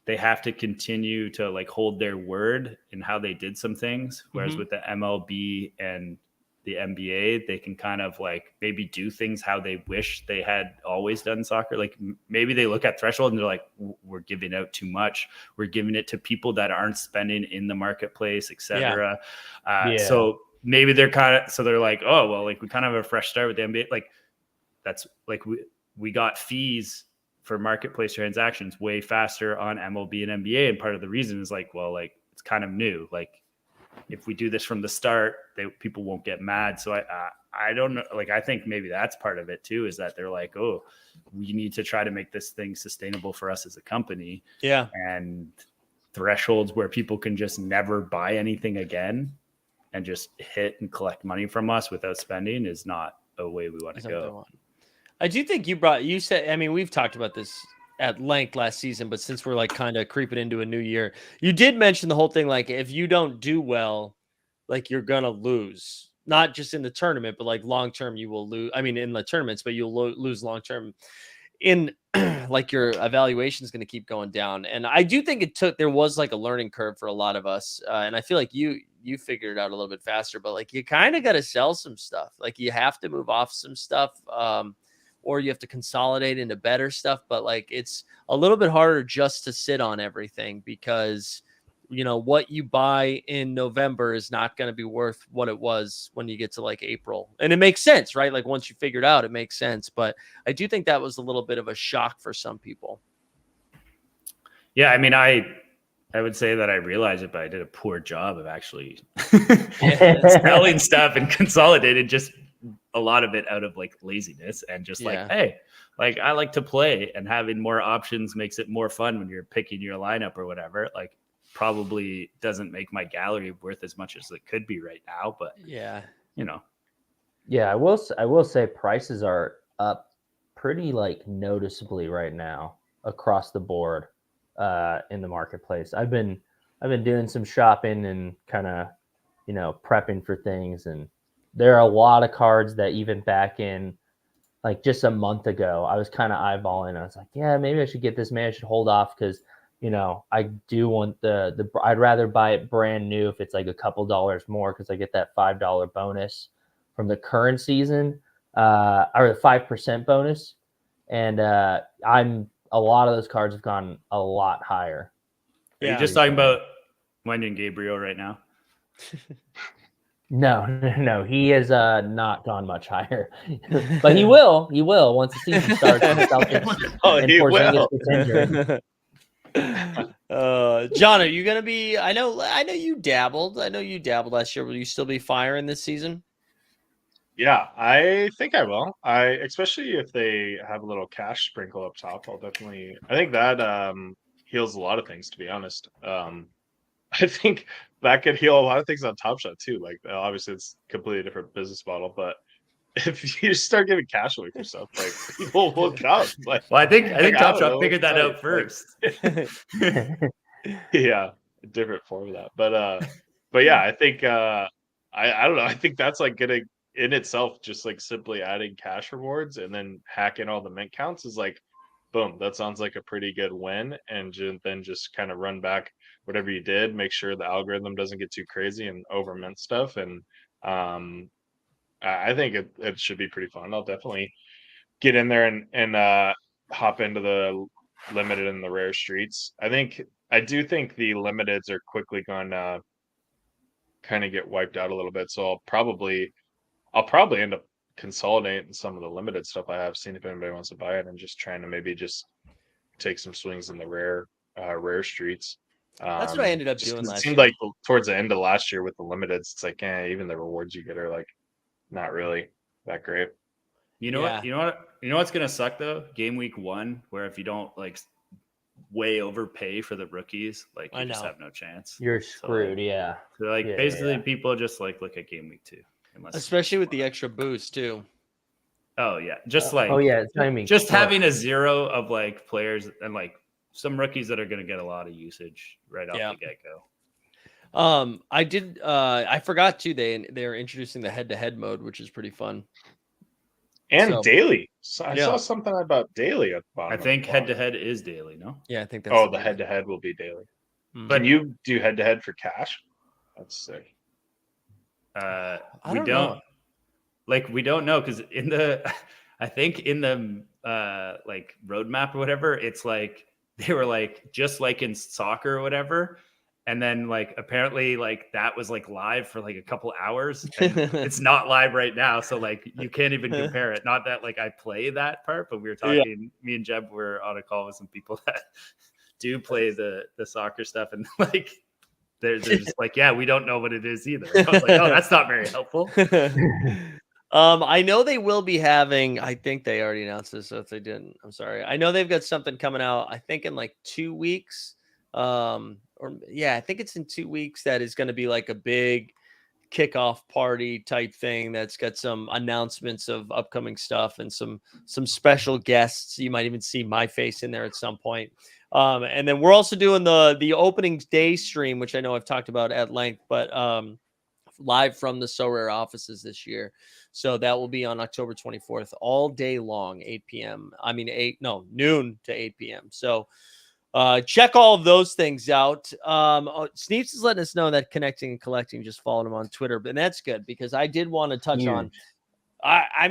they have to continue to like hold their word in how they did some things. Whereas with the MLB and the NBA, they can kind of like maybe do things how they wish they had always done soccer. Like maybe they look at threshold and they're like, we're giving out too much. We're giving it to people that aren't spending in the marketplace, etc. So maybe they're they're like, oh, well, like we kind of have a fresh start with the NBA. Like that's like, we got fees for marketplace transactions way faster on MLB and NBA. And part of the reason is like, well, like it's kind of new. Like if we do this from the start, people won't get mad. So I don't know. Like, I think maybe that's part of it too, is that they're like, oh, we need to try to make this thing sustainable for us as a company. Yeah. And thresholds where people can just never buy anything again and just hit and collect money from us without spending is not a way we want to go. I do think you said, I mean, we've talked about this at length last season, but since we're like kind of creeping into a new year, you did mention the whole thing. Like if you don't do well, like you're going to lose, not just in the tournament, but like long-term you will lose. I mean, in the tournaments, but you'll lose long-term in like your evaluation is going to keep going down. And I do think there was like a learning curve for a lot of us. And I feel like you figured it out a little bit faster, but like you kind of got to sell some stuff. Like you have to move off some stuff. Or you have to consolidate into better stuff. But like, it's a little bit harder just to sit on everything because, you know, what you buy in November is not going to be worth what it was when you get to like April. And it makes sense, right? Like once you figure it out, it makes sense. But I do think that was a little bit of a shock for some people. Yeah. I mean, I would say that I realized it, but I did a poor job of actually selling stuff and consolidated just a lot of it out of like laziness and just like, hey, like I like to play, and having more options makes it more fun when you're picking your lineup or whatever. Like probably doesn't make my gallery worth as much as it could be right now, but you know. Yeah, I will say prices are up pretty like noticeably right now across the board in the marketplace. I've been doing some shopping and kind of, you know, prepping for things, and there are a lot of cards that even back in like just a month ago, I was kind of eyeballing. I was like, yeah, maybe I should get this. Maybe I should hold off because, you know, I do want I'd rather buy it brand new if it's like a couple dollars more because I get that $5 bonus from the current season or the 5% bonus. And a lot of those cards have gone a lot higher. Are you just talking about Wendy and Gabriel right now? No, he has not gone much higher, but he will once the season starts. He will. John, are you gonna be? I know you dabbled. Last year. Will you still be firing this season? Yeah, I think I will. Especially if they have a little cash sprinkle up top, I'll definitely. I think that heals a lot of things. To be honest, I think that could heal a lot of things on Top Shot too. Like obviously it's a completely different business model, but if you start giving cash away for stuff, like people will come. Like, well, I think Top Shot figured that out first. Yeah, a different form of that. But yeah, I think I don't know. I think that's like getting in itself just like simply adding cash rewards and then hacking all the mint counts is like boom, that sounds like a pretty good win. And then just kind of run back whatever you did, make sure the algorithm doesn't get too crazy and over mint stuff. And I think it should be pretty fun. I'll definitely get in there and hop into the limited and the rare streets. I do think the limiteds are quickly going to kind of get wiped out a little bit. So I'll probably end up consolidate in some of the limited stuff I have, seen if anybody wants to buy it, and just trying to maybe just take some swings in the rare streets. That's what I ended up doing It last seemed year. like towards the end of last year with the limiteds, it's like, even the rewards you get are like not really that great. You know what's gonna suck though? Game week 1, where if you don't like way overpay for the rookies, like you just have no chance. You're screwed. So basically people just like look at game week 2, especially with the extra boost too. Oh yeah, just having a 0 of like players and like some rookies that are going to get a lot of usage right off the get-go. I forgot too, they're introducing the head-to-head mode, which is pretty fun. And daily. So I saw something about daily at the bottom. I think head-to-head is daily, no? Yeah, I think that's the head-to-head will be daily. Mm-hmm. Can you do head-to-head for cash? That's sick. We don't know, because I think in the like roadmap or whatever, it's like they were like just like in soccer or whatever, and then like apparently like that was like live for like a couple hours, and it's not live right now, so like you can't even compare it. Not that like I play that part, but we were talking. Me and Jeb were on a call with some people that do play the soccer stuff, and like they're just like, yeah, we don't know what it is either. I was like, oh, that's not very helpful. I know they will be having, I think they already announced this, so if they didn't, I'm sorry. I know they've got something coming out, I think in like 2 weeks. I think it's in 2 weeks, that is going to be like a big kickoff party type thing that's got some announcements of upcoming stuff and some special guests. You might even see my face in there at some point. And then we're also doing the opening day stream, which I know I've talked about at length, but live from the Sorare offices this year. So that will be on October 24th, all day long, noon to 8 p.m. So check all of those things out. Sneeps is letting us know that Connecting and Collecting just followed him on Twitter, but that's good, because I did want to touch on. I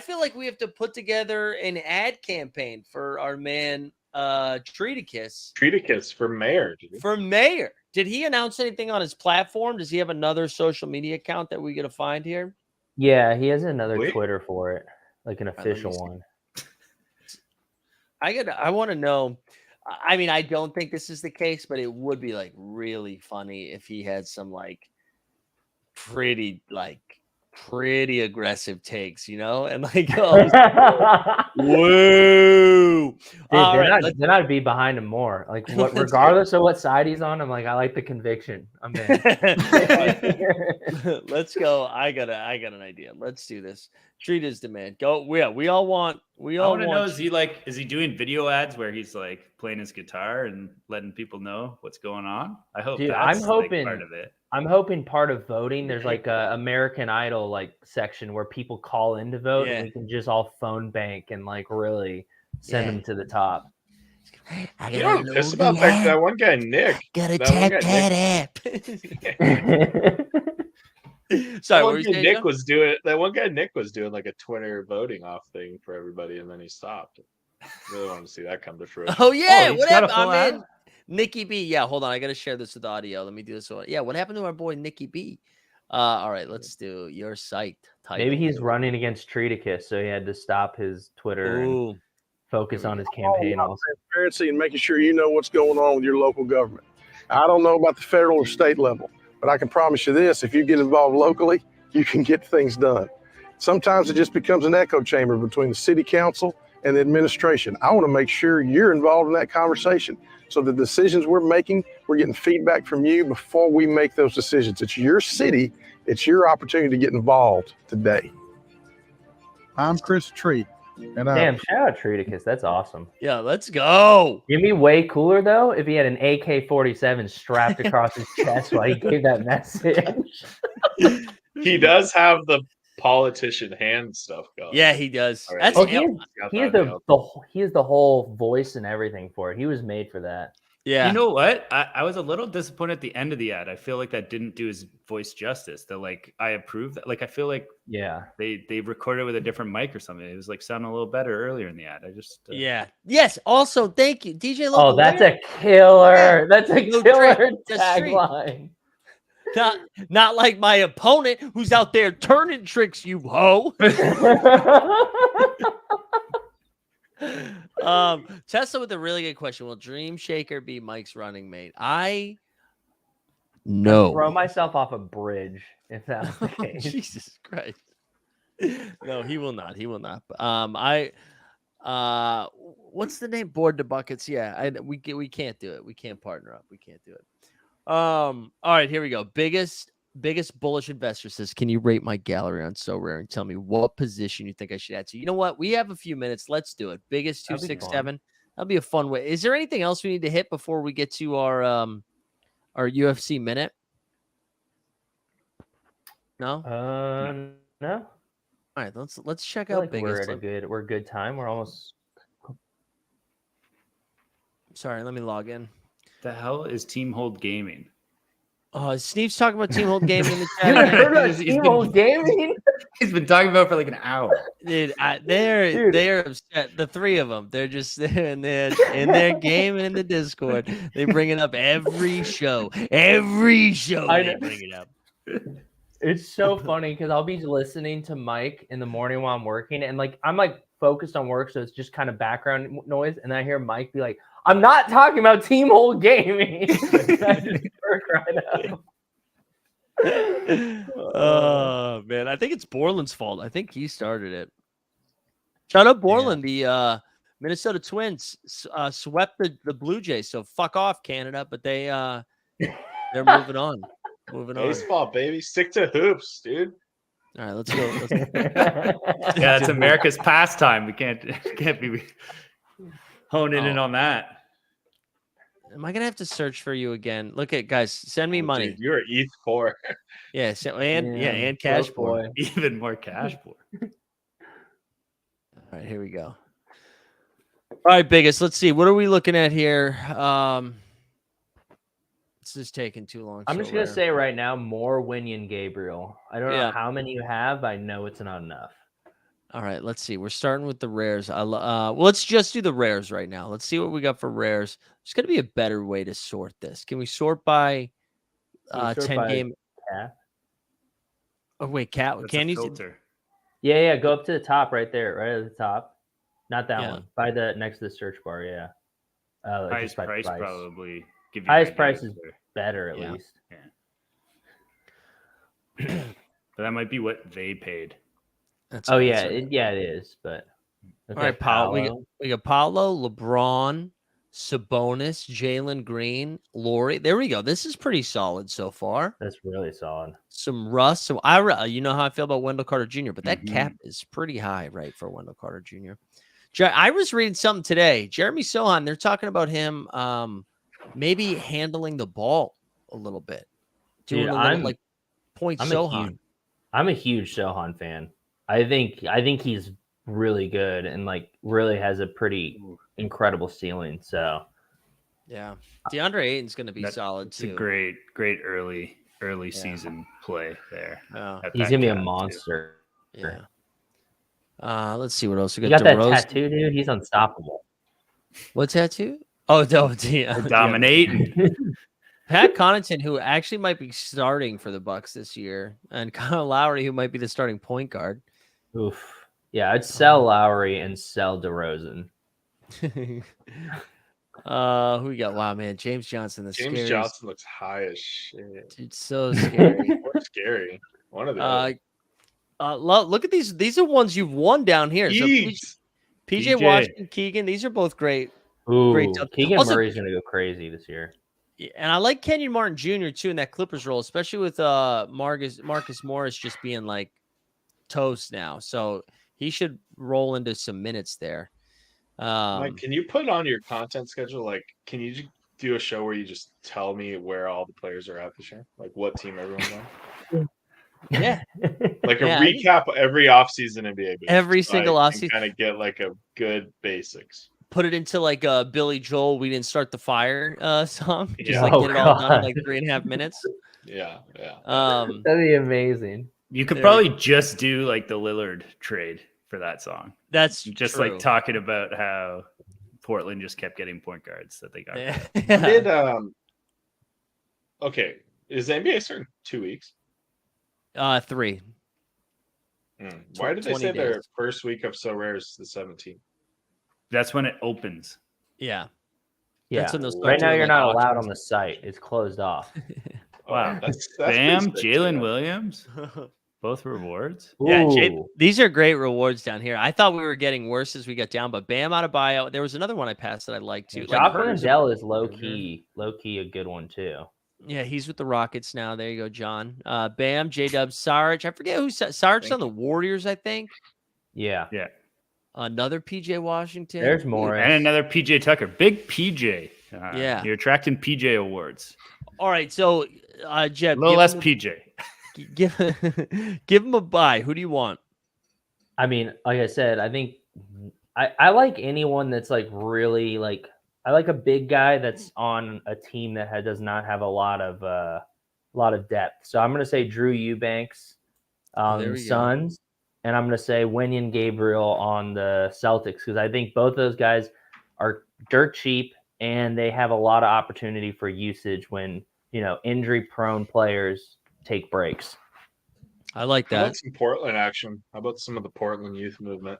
feel like we have to put together an ad campaign for our man Treaticus for mayor. Did he announce anything on his platform? Does he have another social media account that we got to find here? Yeah, he has another Twitter for it, like an official one. I want to know. I mean, I don't think this is the case, but it would be like really funny if he had some like pretty aggressive takes, and like, whoa. Then I'd be behind him more. Like, regardless of what side he's on, I'm like, I like the conviction. I'm in. Let's go. I got an idea. Let's do this. Treat his demand. Go. Yeah, we all want. I want to know, is he doing video ads where he's like playing his guitar and letting people know what's going on? I hope. Dude, I'm hoping part of it. I'm hoping part of voting, there's like a American Idol like section where people call in to vote, and we can just all phone bank and like really send them to the top. I'm pissed about that one guy, Nick. Gotta tap that app. Sorry, Nick was doing like a Twitter voting off thing for everybody, and then he stopped. Really want to see that come to fruition. Oh yeah, what happened? I'm in. Nikki B. Yeah, hold on. I got to share this with audio. Let me do this one. Yeah, what happened to our boy Nikki B? All right, let's do your site title. Maybe he's running against Treaticus, so he had to stop his Twitter and focus on his campaign. Transparency and making sure you know what's going on with your local government. I don't know about the federal or state level, but I can promise you this: if you get involved locally, you can get things done. Sometimes it just becomes an echo chamber between the city council and the administration. I want to make sure you're involved in that conversation. So the decisions we're making, we're getting feedback from you before we make those decisions. It's your city. It's your opportunity to get involved today. I'm Chris Tree. And damn, shout out Treaticus. That's awesome. Yeah, let's go. It'd be way cooler, though, if he had an AK-47 strapped across his chest while he gave that message. He does have the politician hand stuff going. Yeah, he does. Right. He is the whole voice and everything for it. He was made for that. Yeah. You know what? I was a little disappointed at the end of the ad. I feel like that didn't do his voice justice. That like I approve that. Like I feel like they recorded with a different mic or something. It was like sounding a little better earlier in the ad. I just Yes. Also, thank you, DJ. Local. Oh, that's a killer. That's a killer tagline. Not like my opponent who's out there turning tricks, you hoe. Tesla with a really good question. Will Dream Shaker be Mike's running mate? I'd No. throw myself off a bridge if that was the case. Jesus Christ. No, he will not. He will not. What's the name? Board to Buckets. Yeah, we can't do it. We can't partner up. We can't do it. All right, here we go. Biggest bullish investor says, can you rate my gallery on Sorare and tell me what position you think I should add to? You know what? We have a few minutes. Let's do it. Biggest 267. That'll be a fun way. Is there anything else we need to hit before we get to our UFC minute? No. No. All right, let's check out biggest. We're a good time. We're almost. Sorry, let me log in. The hell is Team Hold Gaming? Oh, Steve's talking about Team Hold Gaming in the You chat. heard about Team Hold Gaming? He's been talking about it for like an hour. Dude, they're upset. The three of them, they're just in their game and in the Discord. They bring it up every show. Every show they bring it up. It's so funny because I'll be listening to Mike in the morning while I'm working, and like I'm like focused on work, so it's just kind of background noise. And I hear Mike be like, "I'm not talking about Team Hold Gaming." I just work right up. Oh man, I think it's Borland's fault. I think he started it. Shout out Borland. The Minnesota Twins swept the Blue Jays, so fuck off Canada. But they're moving on. Baseball, baby. Stick to hoops, dude. All right, let's go. Yeah, it's America's pastime. We can't be honing in on that. Am I gonna have to search for you again? Look at guys. Send me money. Dude, you're ETH4. Yeah, and cash boy. Even more cash boy. All right, here we go. All right, biggest. Let's see. What are we looking at here? This is taking too long. I'm just gonna say right now, more Winion Gabriel. I don't know how many you have, but I know it's not enough. All right, let's see. We're starting with the rares. Well, let's just do the rares right now. Let's see what we got for rares. There's going to be a better way to sort this. Can we sort by 10 game? Cat? Oh wait, cat. That's can you filter? Yeah. Go up to the top right there, right at the top. Not that one. By the next to the search bar. Yeah. Highest price probably. Give you highest price is better at least. Yeah. But that might be what they paid. It is. But all right, Paolo. We got Paolo, LeBron, Sabonis, Jalen Green, Laurie. There we go. This is pretty solid so far. That's really solid. Some Russ. So you know how I feel about Wendell Carter Jr., but that cap is pretty high, right, for Wendell Carter Jr. I was reading something today. Jeremy Sohan, they're talking about him maybe handling the ball a little bit. Doing a little like point Sohan. I'm a huge Sohan fan. I think he's really good and like really has a pretty incredible ceiling. So yeah, DeAndre Ayton's going to be solid it's too. A great early season play there. He's gonna be a monster. Too. Yeah. Let's see what else we got. You got that tattoo, dude. He's unstoppable. What tattoo? Oh, dominating. Pat Connaughton, who actually might be starting for the Bucks this year, and Kyle Lowry, who might be the starting point guard. Oof. Yeah, I'd sell Lowry and sell DeRozan. Who we got? Wow, man, James Johnson. James Johnson looks high as shit. Dude, so scary. Scary. One of those. Look at these. These are ones you've won down here. So PJ Washington, Keegan. These are both great. Ooh, great. Keegan Murray's gonna go crazy this year. And I like Kenyon Martin Jr. too in that Clippers role, especially with Marcus Morris just being like toast now. So he should roll into some minutes there. Mike, can you put on your content schedule? Like, can you do a show where you just tell me where all the players are at this year? Like what team everyone's on? Yeah. Like a recap of every offseason NBA. Every single offseason. Kind of get like a good basics. Put it into like a Billy Joel "We Didn't Start the Fire" song. Just get it all done in like 3.5 minutes. Yeah. That'd be amazing. You could probably just do like the Lillard trade for that song. That's just true. Like talking about how Portland just kept getting point guards that they got. Did okay, Is the NBA starting 2 weeks? 3. Why did they 20 say their days. first week of Sorare is the 17th? That's when it opens. Yeah. Yeah. That's when they'll start Right now, doing, you're like, not allowed auctions. on the site. It's closed off. Wow. That's Bam, pretty sick, Jalen yeah. Williams, both rewards. Yeah, Ooh. these are great rewards down here. I thought we were getting worse as we got down, but Bam out of buyout. There was another one I passed that I liked too. Jock Herter's Landale is low key a good one too. Yeah, he's with the Rockets now. There you go, John. Bam, J-Dub, Sarge. I forget who Sarge's on the Warriors, I think. Yeah. Another PJ Washington. There's Morris. And another PJ Tucker. Big PJ. Yeah. You're attracting PJ awards. All right, so Jeb, A little less PJ. Give him a buy. Who do you want? I mean, like I said, I think I like anyone that's like really like I like a big guy that's on a team that does not have a lot of depth. So I'm going to say Drew Eubanks on the Suns, and I'm going to say Wenyen Gabriel on the Celtics because I think both those guys are dirt cheap and they have a lot of opportunity for usage when injury-prone players take breaks. I like that. How about some Portland action? How about some of the Portland youth movement?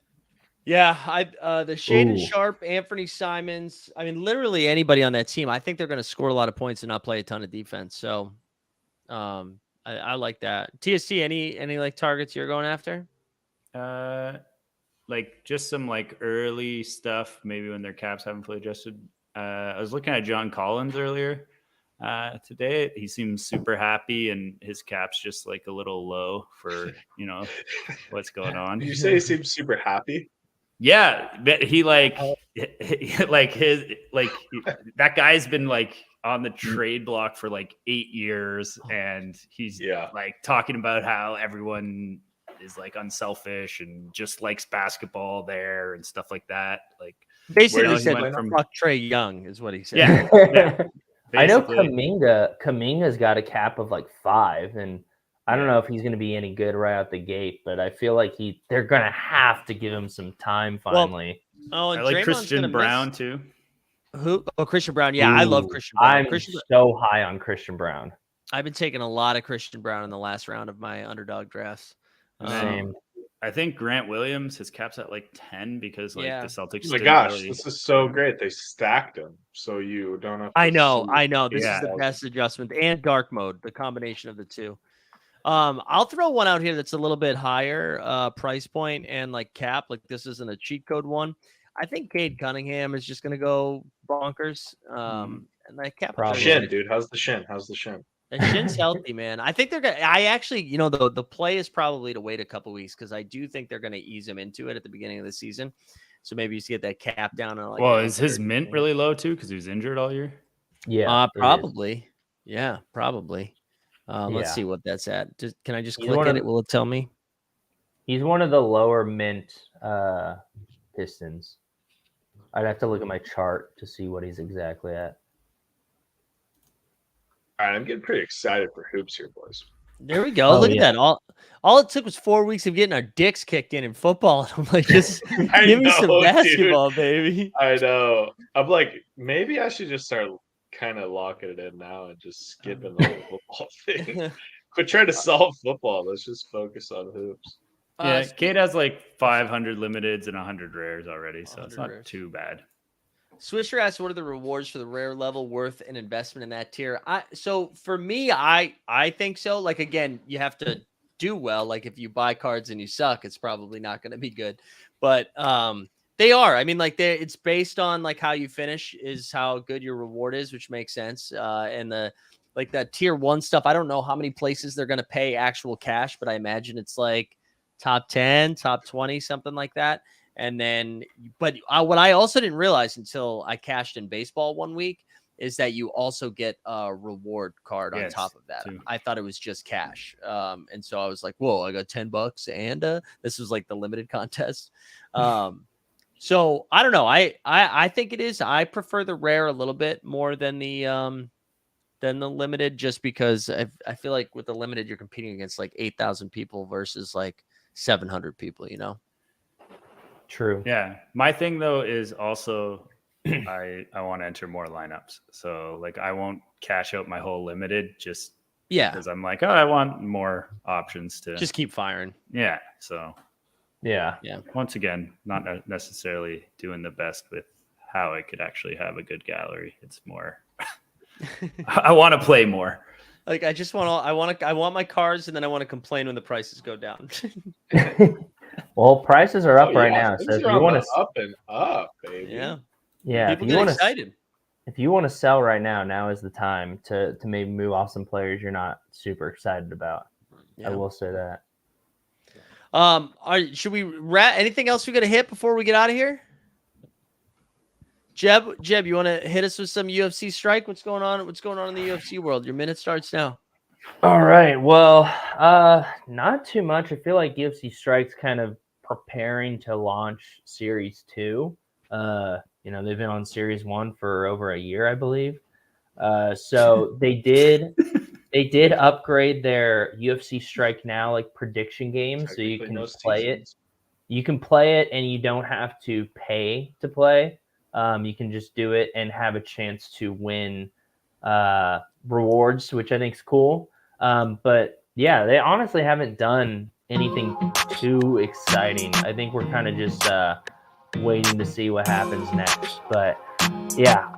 Yeah, the Shaden Sharp, Anthony Simons. I mean, literally anybody on that team. I think they're going to score a lot of points and not play a ton of defense. So, I like that. TSC, any like targets you're going after? Like just some like early stuff. Maybe when their caps haven't fully adjusted. I was looking at John Collins earlier today. He seems super happy, and his cap's just like a little low for what's going on. Did you say he seems super happy? Yeah, he that guy's been like on the trade block for like 8 years, and he's like talking about how everyone is like unselfish and just likes basketball there and stuff like that. Like basically, he said fuck Trey Young is what he said. Yeah. I know Kuminga's got a cap of like 5, and I don't know if he's going to be any good right out the gate, but I feel like they're going to have to give him some time finally. Well, I like Christian Brown too. Who? Oh, Christian Brown. Yeah, I love Christian Brown. I'm so high on Christian Brown. I've been taking a lot of Christian Brown in the last round of my underdog drafts. Same. I think Grant Williams, his cap's at like 10 because the Celtics. Oh my gosh, this is so great. They stacked him, so you don't have to I know. This is the best adjustment. And dark mode, the combination of the two. I'll throw one out here that's a little bit higher price point and like cap. Like this isn't a cheat code one. I think Cade Cunningham is just going to go bonkers. And that cap. Shin, dude. How's the shin? The shin's healthy, man. I think they're going to, I actually, the play is probably to wait a couple weeks because I do think they're going to ease him into it at the beginning of the season. So maybe you get that cap down. Is his mint really low too? Because he was injured all year? Yeah. Probably. Yeah, probably. Let's see what that's at. Can I just click it? Will it tell me? He's one of the lower mint Pistons. I'd have to look at my chart to see what he's exactly at. All right, I'm getting pretty excited for hoops here, boys. There we go. Look at that. All it took was 4 weeks of getting our dicks kicked in football. I'm like, just give me some basketball, dude. Baby. I know. I'm like, maybe I should just start kind of locking it in now and just skipping the whole football thing. Quit trying to solve football. Let's just focus on hoops. Yeah, Cade has like 500 limiteds and 100 rares already, so it's not too bad. Swisher asks, what are the rewards for the rare level worth an investment in that tier? So for me, I think so. Like, again, you have to do well. Like if you buy cards and you suck, it's probably not going to be good. But they are. I mean, like it's based on like how you finish is how good your reward is, which makes sense. And like that tier 1 stuff, I don't know how many places they're going to pay actual cash, but I imagine it's like top 10, top 20, something like that. And then, but what I also didn't realize until I cashed in baseball 1 week is that you also get a reward card on top of that. I thought it was just cash. And so I was like, whoa, I got $10 and this was like the limited contest. So I don't know. I think it is. I prefer the rare a little bit more than the limited, just because I feel like with the limited, you're competing against like 8,000 people versus like 700 people, True. Yeah. My thing though is also I want to enter more lineups. So like I won't cash out my whole limited just Yeah. Because I'm like, oh, I want more options to Just keep firing. Yeah. So yeah. Once again, not necessarily doing the best with how I could actually have a good gallery. It's more I want to play more. Like I just I want my cars, and then I want to complain when the prices go down. Well, prices are up right now. So if you want to up and up, baby. Yeah. People get excited. If you want to sell right now, now is the time to maybe move off some players you're not super excited about. I will say that. Should we wrap? Anything else we got to hit before we get out of here? Jeb, you want to hit us with some UFC strike? What's going on? What's going on in the UFC world? Your minute starts now. All right. Well, not too much. I feel like UFC Strike's kind of preparing to launch Series 2. They've been on Series 1 for over a year, I believe. So they did upgrade their UFC Strike Now like prediction game, so you can play it. You can play it, and you don't have to pay to play. You can just do it and have a chance to win rewards, which I think is cool. But yeah, they honestly haven't done anything too exciting. I think we're kind of just waiting to see what happens next. But yeah,